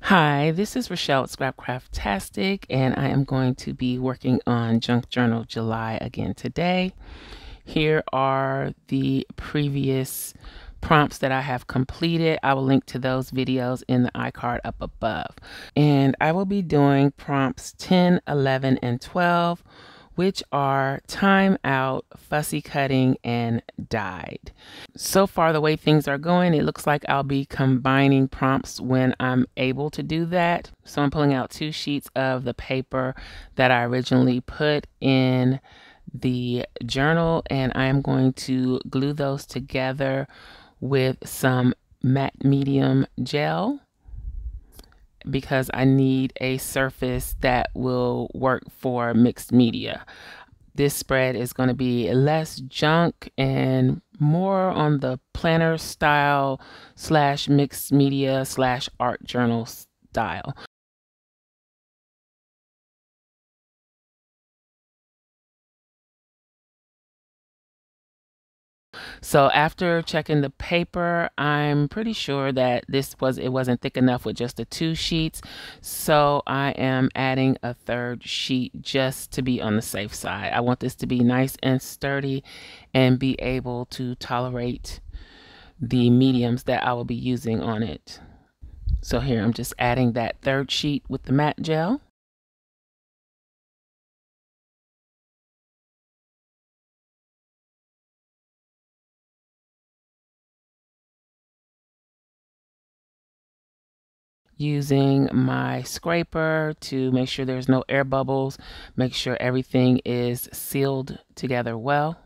Hi, this is Rachelle at Scrapcraftastic, and I am going to be working on Junk Journal July again today. Here are the previous prompts that I have completed. I will link to those videos in the iCard up above. And I will be doing prompts 10, 11, and 12, which are time out, fussy cutting, and dyed. So far, the way things are going, it looks like I'll be combining prompts when I'm able to do that. So I'm pulling out 2 sheets of the paper that I originally put in the journal, and I am going to glue those together with some matte medium gel, because I need a surface that will work for mixed media. This spread is going to be less junk and more on the planner style / mixed media / art journal style. So after checking the paper, I'm pretty sure that it wasn't thick enough with just the 2 sheets. So I am adding a 3rd sheet just to be on the safe side. I want this to be nice and sturdy and be able to tolerate the mediums that I will be using on it. So here I'm just adding that 3rd sheet with the matte gel. Using my scraper to make sure there's no air bubbles, make sure everything is sealed together well.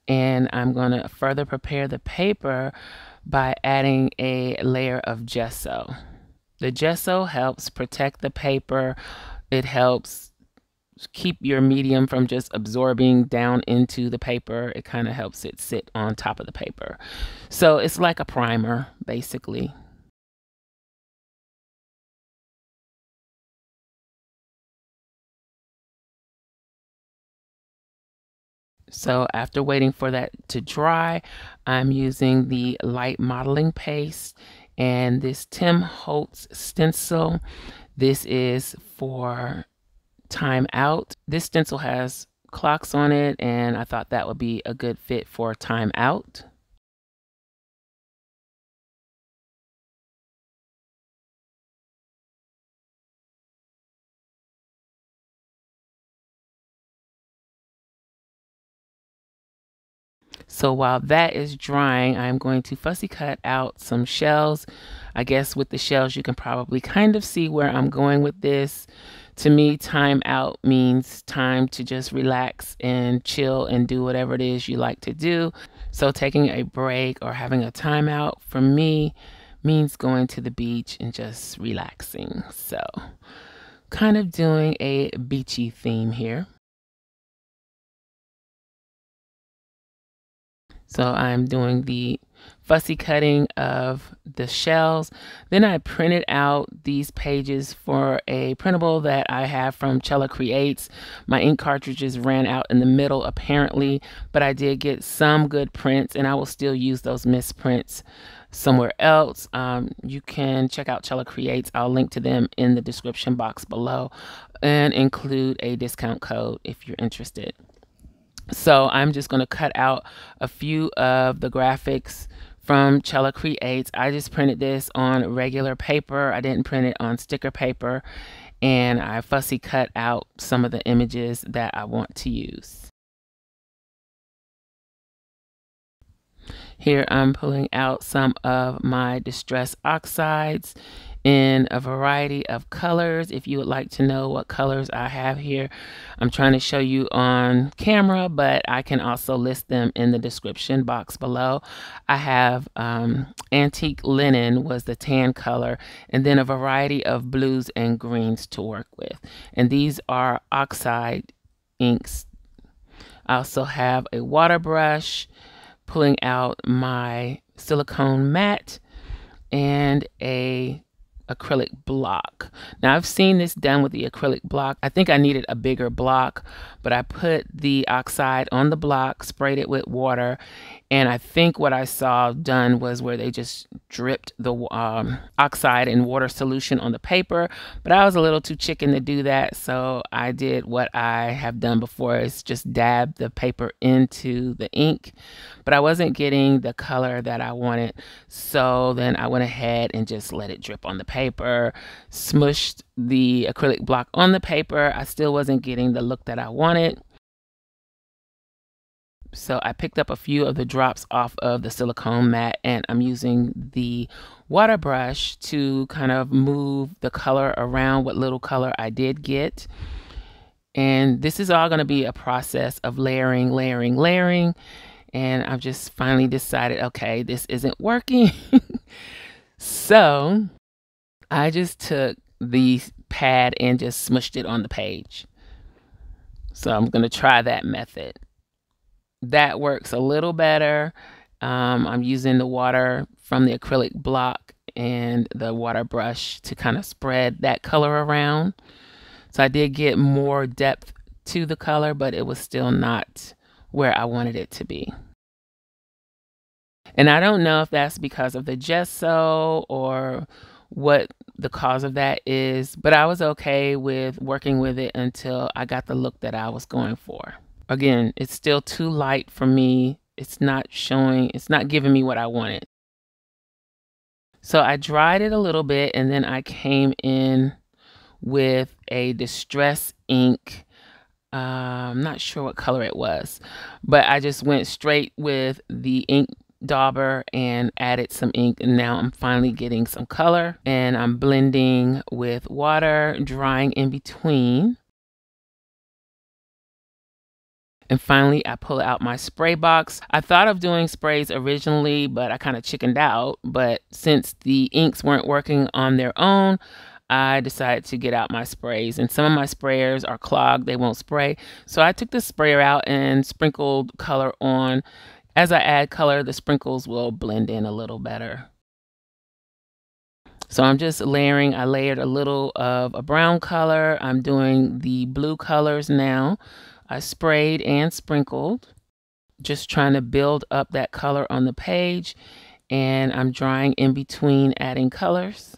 And I'm going to further prepare the paper by adding a layer of gesso. The gesso helps protect the paper. It helps keep your medium from just absorbing down into the paper. It kind of helps it sit on top of the paper. So it's like a primer, basically. So after waiting for that to dry, I'm using the light modeling paste and this Tim Holtz stencil. This is for time out. This stencil has clocks on it, and I thought that would be a good fit for time out. So while that is drying, I'm going to fussy cut out some shells. I guess with the shells, you can probably kind of see where I'm going with this. To me, time out means time to just relax and chill and do whatever it is you like to do. So taking a break or having a timeout for me means going to the beach and just relaxing. So kind of doing a beachy theme here. So I'm doing the fussy cutting of the shells. Then I printed out these pages for a printable that I have from CHELA Creates. My ink cartridges ran out in the middle apparently, but I did get some good prints, and I will still use those misprints somewhere else. You can check out CHELA Creates. I'll link to them in the description box below and include a discount code if you're interested. So I'm just going to cut out a few of the graphics from CHELA Creates. I just printed this on regular paper. I didn't print it on sticker paper, and I fussy cut out some of the images that I want to use. Here I'm pulling out some of my distress oxides in a variety of colors. If you would like to know what colors I have here, I'm trying to show you on camera, but I can also list them in the description box below. I have antique linen was the tan color, and then a variety of blues and greens to work with. And these are oxide inks. I also have a water brush, pulling out my silicone mat, and a acrylic block. Now I've seen this done with the acrylic block. I think I needed a bigger block, but I put the oxide on the block, sprayed it with water, And I think what I saw done was where they just dripped the oxide and water solution on the paper, but I was a little too chicken to do that, so I did what I have done before, is just dab the paper into the ink, but I wasn't getting the color that I wanted, so then I went ahead and just let it drip on the paper, smushed the acrylic block on the paper. I still wasn't getting the look that I wanted. So I picked up a few of the drops off of the silicone mat, and I'm using the water brush to kind of move the color around what little color I did get. And this is all going to be a process of layering, layering, layering. And I've just finally decided, okay, this isn't working. So I just took the pad and just smushed it on the page. So I'm going to try that method. That works a little better. I'm using the water from the acrylic block and the water brush to kind of spread that color around. So I did get more depth to the color, but it was still not where I wanted it to be. And I don't know if that's because of the gesso or what the cause of that is, but I was okay with working with it until I got the look that I was going for. Again, it's still too light for me. It's not showing, it's not giving me what I wanted. So I dried it a little bit, and then I came in with a distress ink. I'm not sure what color it was, but I just went straight with the ink dauber and added some ink, and now I'm finally getting some color, and I'm blending with water, drying in between. And finally, I pull out my spray box. I thought of doing sprays originally, but I kind of chickened out. But since the inks weren't working on their own, I decided to get out my sprays. And some of my sprayers are clogged, they won't spray. So I took the sprayer out and sprinkled color on. As I add color, the sprinkles will blend in a little better. So I'm just layering. I layered a little of a brown color. I'm doing the blue colors now. I sprayed and sprinkled, just trying to build up that color on the page, and I'm drying in between adding colors.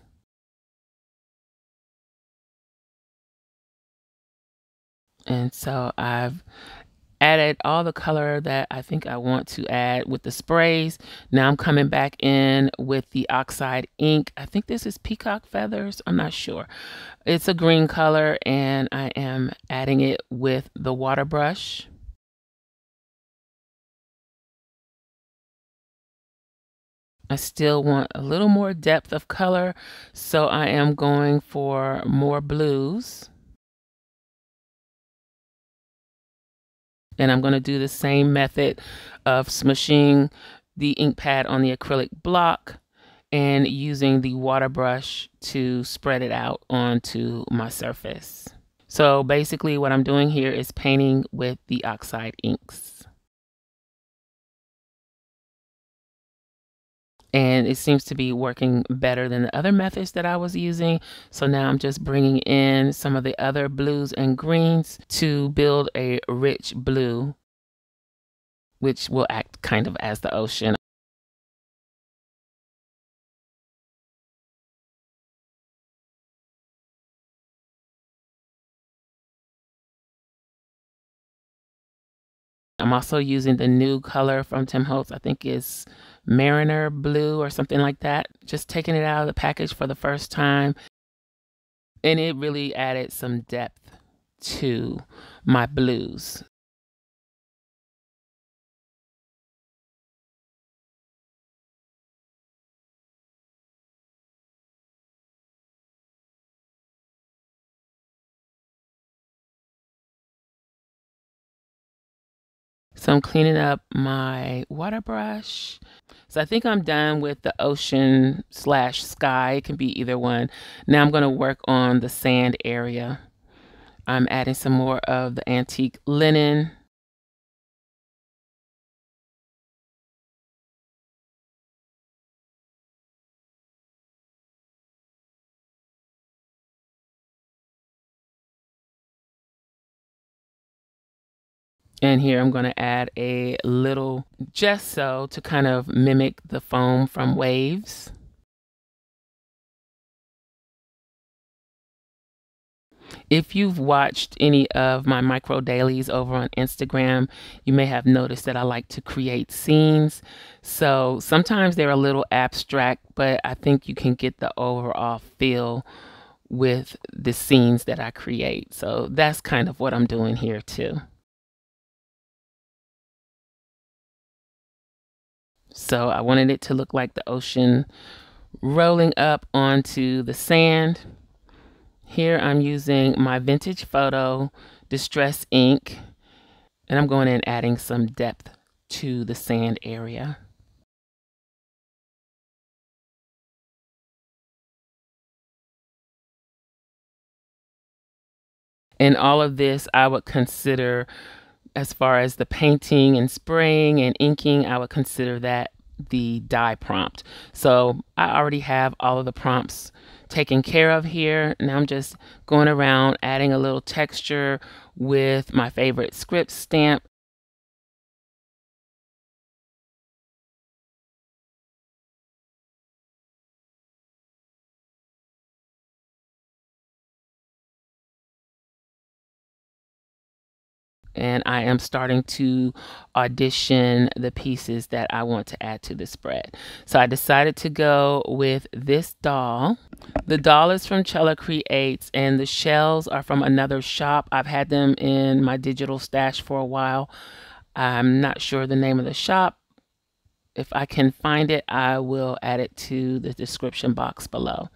And so I've added all the color that I think I want to add with the sprays. Now I'm coming back in with the oxide ink. I think this is peacock feathers. I'm not sure. It's a green color, and I am adding it with the water brush. I still want a little more depth of color, so I am going for more blues. And I'm going to do the same method of smushing the ink pad on the acrylic block and using the water brush to spread it out onto my surface. So basically what I'm doing here is painting with the oxide inks. And it seems to be working better than the other methods that I was using. So now I'm just bringing in some of the other blues and greens to build a rich blue, which will act kind of as the ocean. I'm also using the new color from Tim Holtz. I think it's Mariner Blue or something like that. Just taking it out of the package for the first time. And it really added some depth to my blues. So I'm cleaning up my water brush. So I think I'm done with the ocean slash sky. It can be either one. Now I'm going to work on the sand area. I'm adding some more of the antique linen. And here I'm going to add a little gesso to kind of mimic the foam from waves. If you've watched any of my micro dailies over on Instagram, you may have noticed that I like to create scenes. So sometimes they're a little abstract, but I think you can get the overall feel with the scenes that I create. So that's kind of what I'm doing here too. So I wanted it to look like the ocean rolling up onto the sand. Here I'm using my vintage photo distress ink, and I'm going in adding some depth to the sand area. And all of this I would consider, as far as the painting and spraying and inking, I would consider that the dye prompt. So I already have all of the prompts taken care of here. Now I'm just going around adding a little texture with my favorite script stamp. And I am starting to audition the pieces that I want to add to the spread. So I decided to go with this doll. The doll is from CHELA Creates, and the shells are from another shop. I've had them in my digital stash for a while. I'm not sure the name of the shop. If I can find it, I will add it to the description box below.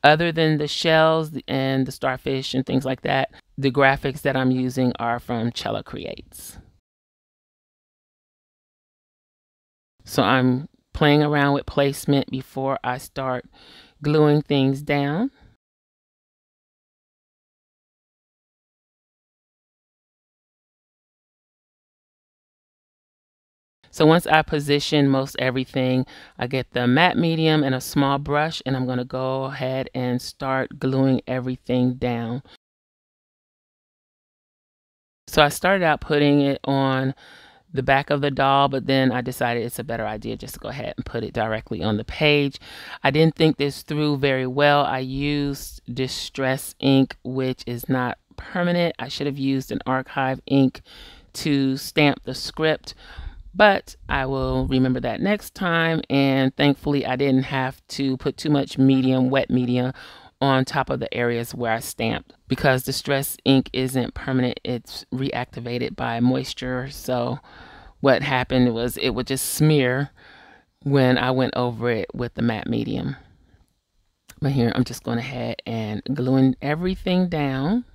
Other than the shells and the starfish and things like that, the graphics that I'm using are from CHELA Creates. So I'm playing around with placement before I start gluing things down. So once I position most everything, I get the matte medium and a small brush, and I'm going to go ahead and start gluing everything down. So I started out putting it on the back of the doll, but then I decided it's a better idea just to go ahead and put it directly on the page. I didn't think this through very well. I used distress ink, which is not permanent. I should have used an archive ink to stamp the script, but I will remember that next time. And thankfully I didn't have to put too much medium, wet medium on top of the areas where I stamped, because distress ink isn't permanent. It's reactivated by moisture. So what happened was it would just smear when I went over it with the matte medium. But here I'm just going ahead and gluing everything down.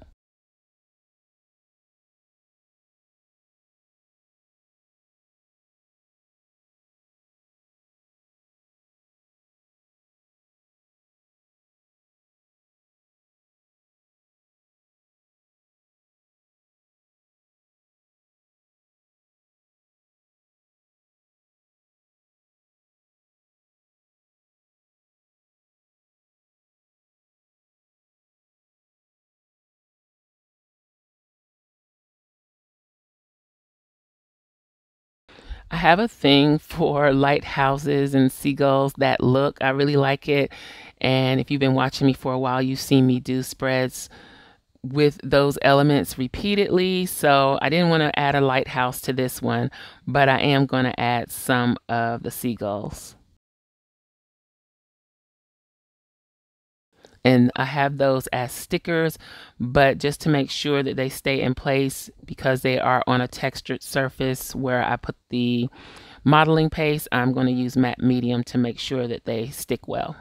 I have a thing for lighthouses and seagulls. That look, I really like it. And if you've been watching me for a while, you've seen me do spreads with those elements repeatedly. So I didn't want to add a lighthouse to this one, but I am going to add some of the seagulls. And I have those as stickers, but just to make sure that they stay in place, because they are on a textured surface where I put the modeling paste, I'm going to use matte medium to make sure that they stick well.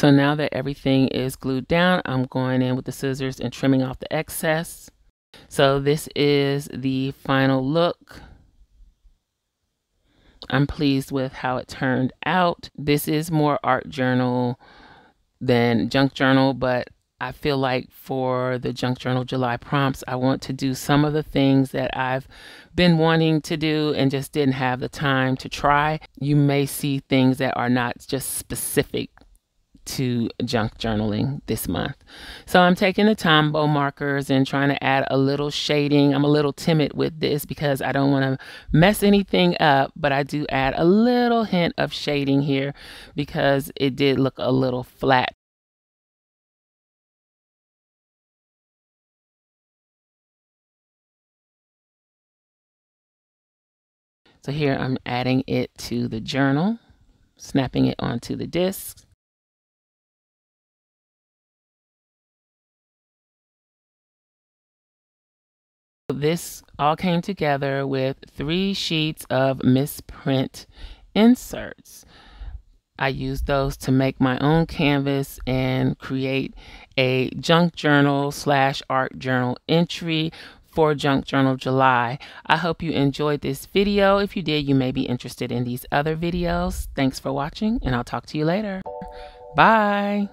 So now that everything is glued down, I'm going in with the scissors and trimming off the excess. So this is the final look. I'm pleased with how it turned out. This is more art journal than junk journal, but I feel like for the Junk Journal July prompts, I want to do some of the things that I've been wanting to do and just didn't have the time to try. You may see things that are not just specific to junk journaling this month. So I'm taking the Tombow markers and trying to add a little shading. I'm a little timid with this because I don't want to mess anything up, but I do add a little hint of shading here because it did look a little flat. So here I'm adding it to the journal, snapping it onto the disc. This all came together with 3 sheets of misprint inserts. I used those to make my own canvas and create a junk journal / art journal entry for Junk Journal July. I hope you enjoyed this video. If you did, you may be interested in these other videos. Thanks for watching, and I'll talk to you later. Bye.